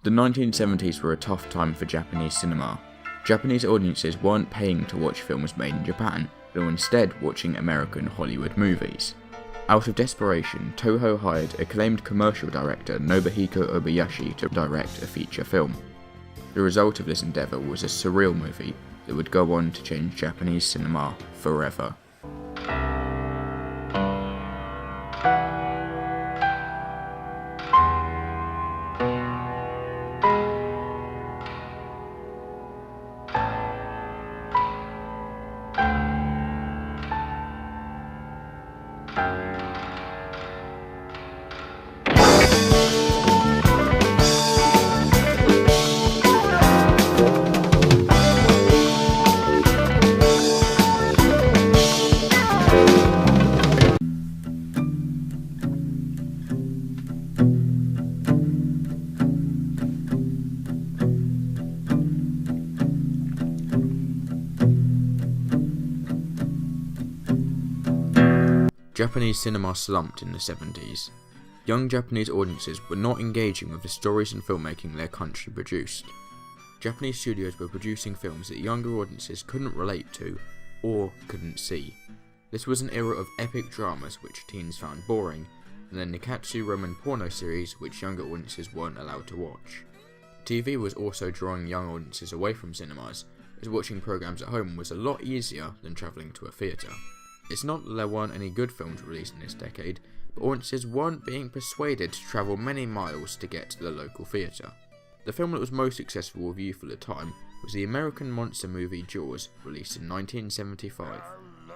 The 1970s were a tough time for Japanese cinema. Japanese audiences weren't paying to watch films made in Japan, but were instead watching American Hollywood movies. Out of desperation, Toho hired acclaimed commercial director Nobuhiko Obayashi to direct a feature film. The result of this endeavour was a surreal movie that would go on to change Japanese cinema forever. Japanese cinema slumped in the 70s. Young Japanese audiences were not engaging with the stories and filmmaking their country produced. Japanese studios were producing films that younger audiences couldn't relate to, or couldn't see. This was an era of epic dramas which teens found boring, and the Nikatsu Roman porno series which younger audiences weren't allowed to watch. TV was also drawing young audiences away from cinemas, as watching programs at home was a lot easier than travelling to a theatre. It's not that there weren't any good films released in this decade, but audiences weren't being persuaded to travel many miles to get to the local theatre. The film that was most successful with youth at the time was the American monster movie Jaws, released in 1975.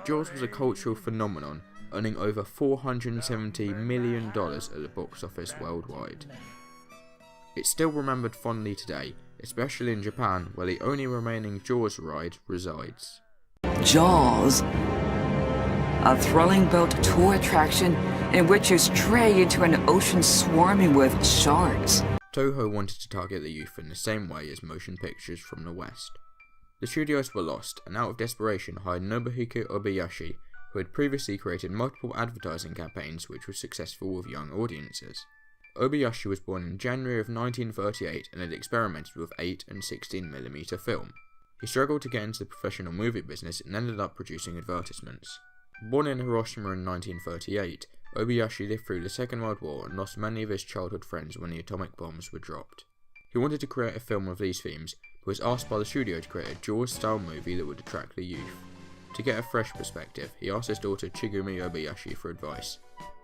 Jaws was a cultural phenomenon, earning over $470 million at the box office worldwide. It's still remembered fondly today, especially in Japan, where the only remaining Jaws ride resides. Jaws, a thrilling boat tour attraction in which you stray into an ocean swarming with sharks. Toho wanted to target the youth in the same way as motion pictures from the West. The studios were lost, and out of desperation hired Nobuhiko Obayashi, who had previously created multiple advertising campaigns which were successful with young audiences. Obayashi was born in January of 1938 and had experimented with 8 and 16mm film. He struggled to get into the professional movie business and ended up producing advertisements. Born in Hiroshima in 1938, Obayashi lived through the Second World War and lost many of his childhood friends when the atomic bombs were dropped. He wanted to create a film with these themes, but was asked by the studio to create a Jaws-style movie that would attract the youth. To get a fresh perspective, he asked his daughter Chigumi Obayashi for advice.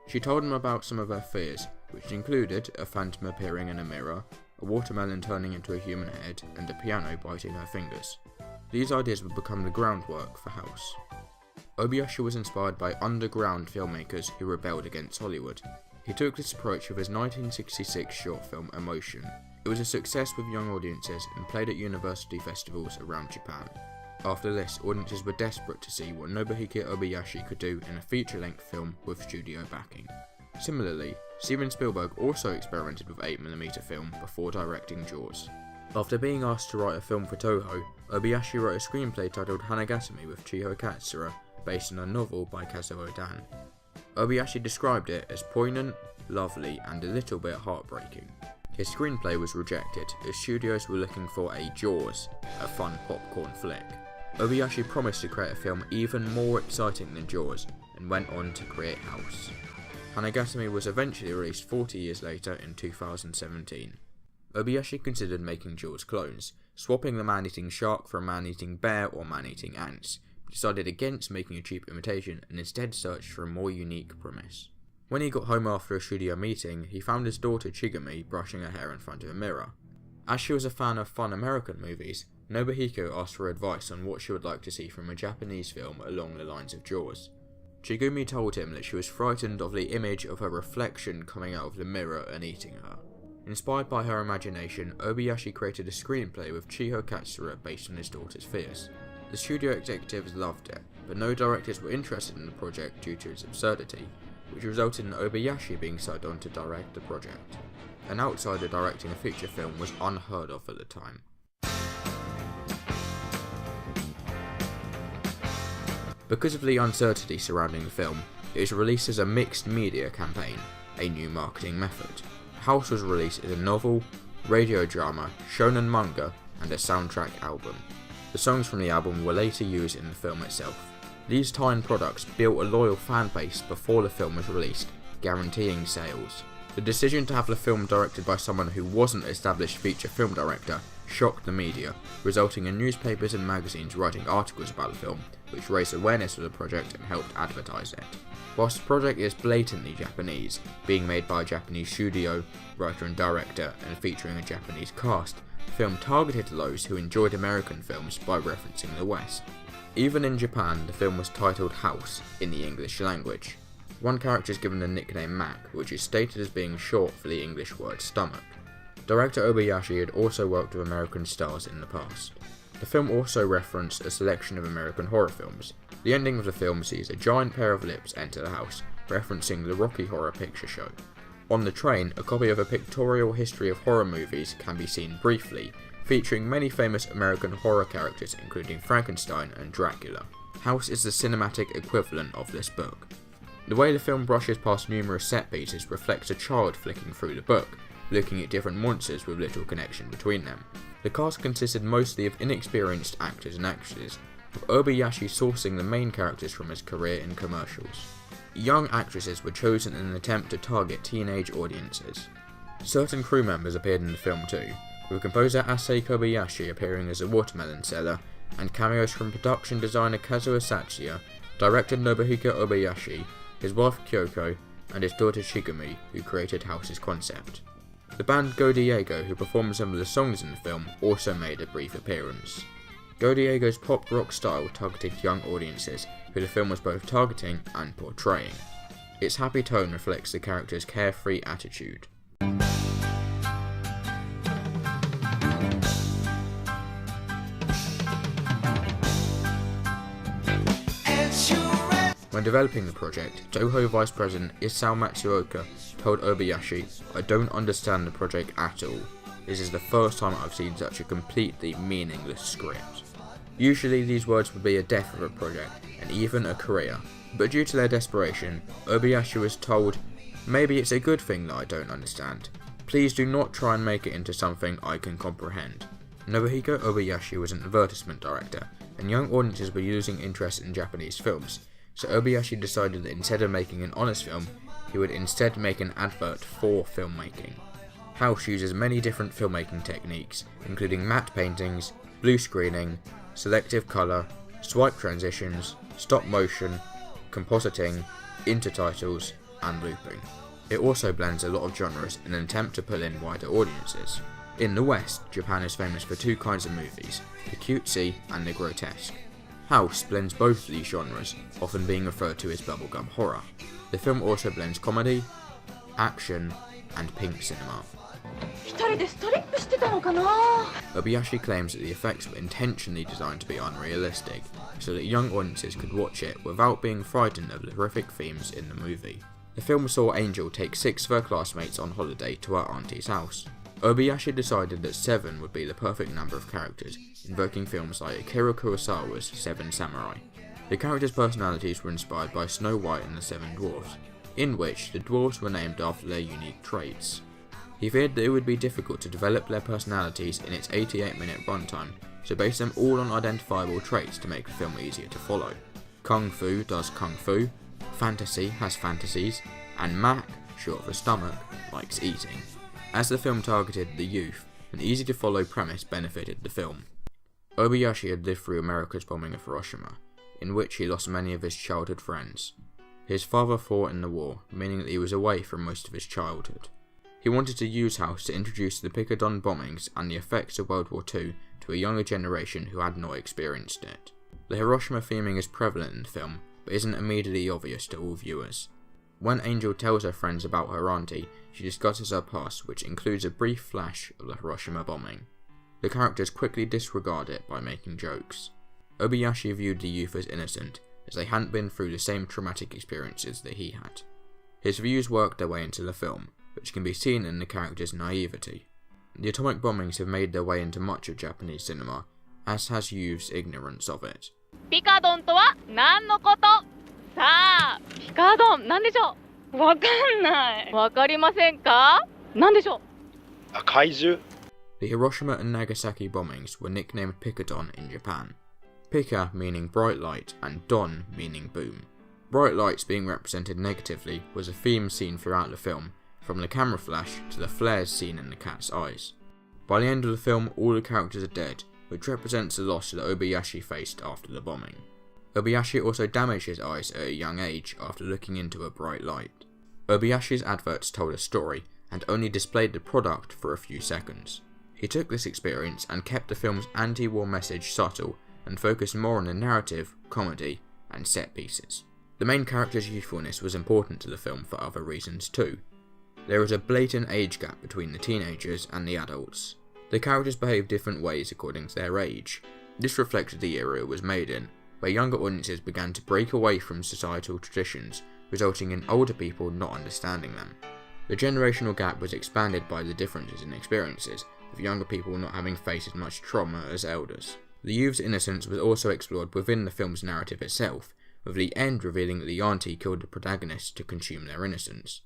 She told him about some of her fears, which included a phantom appearing in a mirror, a watermelon turning into a human head, and a piano biting her fingers. These ideas would become the groundwork for House. Obayashi was inspired by underground filmmakers who rebelled against Hollywood. He took this approach with his 1966 short film Emotion. It was a success with young audiences and played at university festivals around Japan. After this, audiences were desperate to see what Nobuhiko Obayashi could do in a feature-length film with studio backing. Similarly, Steven Spielberg also experimented with 8mm film before directing Jaws. After being asked to write a film for Toho, Obayashi wrote a screenplay titled Nagasaki with Chiho Katsura, based on a novel by Kazuo Dan. Obayashi described it as poignant, lovely, and a little bit heartbreaking. His screenplay was rejected, as studios were looking for a Jaws, a fun popcorn flick. Obayashi promised to create a film even more exciting than Jaws, and went on to create House. Nagasaki was eventually released 40 years later in 2017. Obayashi considered making Jaws clones, swapping the man-eating shark for a man-eating bear or man-eating ants, but decided against making a cheap imitation and instead searched for a more unique premise. When he got home after a studio meeting, he found his daughter Chigumi brushing her hair in front of a mirror. As she was a fan of fun American movies, Nobuhiko asked for advice on what she would like to see from a Japanese film along the lines of Jaws. Chigumi told him that she was frightened of the image of her reflection coming out of the mirror and eating her. Inspired by her imagination, Obayashi created a screenplay with Chiho Katsura based on his daughter's fears. The studio executives loved it, but no directors were interested in the project due to its absurdity, which resulted in Obayashi being signed on to direct the project. An outsider directing a feature film was unheard of at the time. Because of the uncertainty surrounding the film, it was released as a mixed media campaign, a new marketing method. House was released as a novel, radio drama, shonen manga, and a soundtrack album. The songs from the album were later used in the film itself. These tie-in products built a loyal fan base before the film was released, guaranteeing sales. The decision to have the film directed by someone who wasn't an established feature film director shocked the media, resulting in newspapers and magazines writing articles about the film, which raised awareness of the project and helped advertise it. Whilst the project is blatantly Japanese, being made by a Japanese studio, writer and director, and featuring a Japanese cast, the film targeted those who enjoyed American films by referencing the West. Even in Japan, the film was titled House in the English language. One character is given the nickname Mac, which is stated as being short for the English word stomach. Director Obayashi had also worked with American stars in the past. The film also referenced a selection of American horror films. The ending of the film sees a giant pair of lips enter the house, referencing the Rocky Horror Picture Show. On the train, a copy of a pictorial history of horror movies can be seen briefly, featuring many famous American horror characters including Frankenstein and Dracula. House is the cinematic equivalent of this book. The way the film brushes past numerous set pieces reflects a child flicking through the book, looking at different monsters with little connection between them. The cast consisted mostly of inexperienced actors and actresses, with Obayashi sourcing the main characters from his career in commercials. Young actresses were chosen in an attempt to target teenage audiences. Certain crew members appeared in the film too, with composer Issei Kobayashi appearing as a watermelon seller, and cameos from production designer Kazuo Satsuya, director Nobuhiko Obayashi, his wife Kyoko, and his daughter Shigumi, who created House's concept. The band Go Diego, who performed some of the songs in the film, also made a brief appearance. Go Diego's pop rock style targeted young audiences, who the film was both targeting and portraying. Its happy tone reflects the character's carefree attitude. When developing the project, Toho Vice President Isao Matsuoka told Obayashi, "I don't understand the project at all. This is the first time I've seen such a completely meaningless script." Usually these words would be a death of a project, and even a career, but due to their desperation, Obayashi was told, "Maybe it's a good thing that I don't understand. Please do not try and make it into something I can comprehend." Nobuhiko Obayashi was an advertisement director, and young audiences were losing interest in Japanese films, so Obayashi decided that instead of making an honest film, he would instead make an advert for filmmaking. House uses many different filmmaking techniques, including matte paintings, blue screening, selective colour, swipe transitions, stop motion, compositing, intertitles, and looping. It also blends a lot of genres in an attempt to pull in wider audiences. In the West, Japan is famous for two kinds of movies, the cutesy and the grotesque. House blends both these genres, often being referred to as bubblegum horror. The film also blends comedy, action, and pink cinema. Obayashi claims that the effects were intentionally designed to be unrealistic, so that young audiences could watch it without being frightened of the horrific themes in the movie. The film saw Angel take 6 of her classmates on holiday to her auntie's house. Obayashi decided that 7 would be the perfect number of characters, invoking films like Akira Kurosawa's Seven Samurai. The characters' personalities were inspired by Snow White and the Seven Dwarfs, in which the dwarves were named after their unique traits. He feared that it would be difficult to develop their personalities in its 88-minute runtime, so based them all on identifiable traits to make the film easier to follow. Kung Fu does Kung Fu, Fantasy has fantasies, and Mac, short for stomach, likes eating. As the film targeted the youth, an easy-to-follow premise benefited the film. Obayashi had lived through America's bombing of Hiroshima, in which he lost many of his childhood friends. His father fought in the war, meaning that he was away from most of his childhood. He wanted to use House to introduce the Picadon bombings and the effects of World War II to a younger generation who had not experienced it. The Hiroshima theming is prevalent in the film, but isn't immediately obvious to all viewers. When Angel tells her friends about her auntie, she discusses her past, which includes a brief flash of the Hiroshima bombing. The characters quickly disregard it by making jokes. Obayashi viewed the youth as innocent, as they hadn't been through the same traumatic experiences that he had. His views worked their way into the film, which can be seen in the character's naivety. The atomic bombings have made their way into much of Japanese cinema, as has youth's ignorance of it. ピカドンとは何のこと？さあ、ピカドンなんでしょう？わかんない。わかりませんか？なんでしょう？怪獣 The Hiroshima and Nagasaki bombings were nicknamed Pikadon in Japan. Pika meaning bright light and Don meaning boom. Bright lights being represented negatively was a theme seen throughout the film, from the camera flash to the flares seen in the cat's eyes. By the end of the film, all the characters are dead, which represents the loss that Obayashi faced after the bombing. Obayashi also damaged his eyes at a young age after looking into a bright light. Obayashi's adverts told a story and only displayed the product for a few seconds. He took this experience and kept the film's anti-war message subtle and focused more on the narrative, comedy, and set pieces. The main character's youthfulness was important to the film for other reasons too. There was a blatant age gap between the teenagers and the adults. The characters behaved different ways according to their age. This reflected the era it was made in, where younger audiences began to break away from societal traditions, resulting in older people not understanding them. The generational gap was expanded by the differences in experiences, with younger people not having faced as much trauma as elders. The youth's innocence was also explored within the film's narrative itself, with the end revealing that the auntie killed the protagonist to consume their innocence.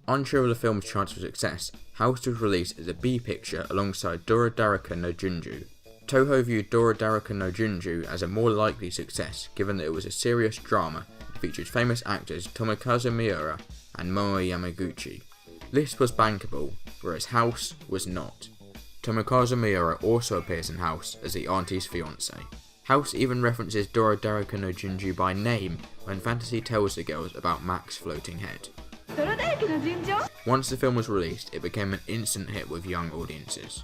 Unsure of the film's chance of success, House was released as a B picture alongside Dora Daraka no Junju. Toho viewed Dora Daraka no Junju as a more likely success, given that it was a serious drama and featured famous actors Tomokazu Miura and Moe Yamaguchi. This was bankable, whereas House was not. Tomokazu Miura also appears in House as the auntie's fiance. House even references Dora Daraka no Junju by name when Fantasy tells the girls about Mac's floating head. Once the film was released, it became an instant hit with young audiences.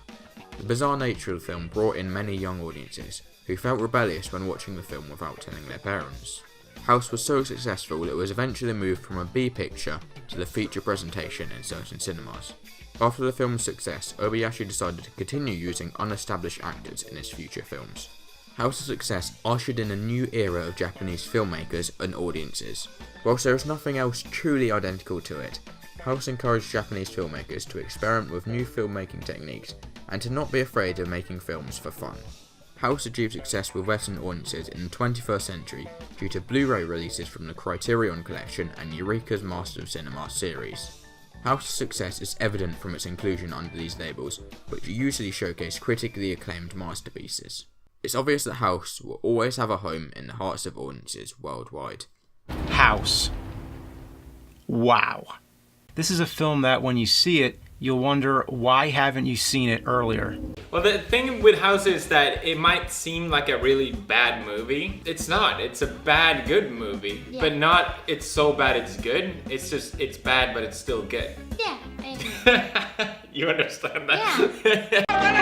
The bizarre nature of the film brought in many young audiences, who felt rebellious when watching the film without telling their parents. House was so successful that it was eventually moved from a B picture to the feature presentation in certain cinemas. After the film's success, Obayashi decided to continue using unestablished actors in his future films. House's success ushered in a new era of Japanese filmmakers and audiences. Whilst there is nothing else truly identical to it, House encouraged Japanese filmmakers to experiment with new filmmaking techniques and to not be afraid of making films for fun. House achieved success with Western audiences in the 21st century due to Blu-ray releases from the Criterion Collection and Eureka's Master of Cinema series. House's success is evident from its inclusion under these labels, which usually showcase critically acclaimed masterpieces. It's obvious that House will always have a home in the hearts of audiences worldwide. House. Wow. This is a film that when you see it, you'll wonder, why haven't you seen it earlier? Well, the thing with House is that it might seem like a really bad movie. It's not. It's a bad, good movie. Yeah. But not, it's so bad it's good. It's just, it's bad, but it's still good. Yeah, I agree. You understand that? Yeah.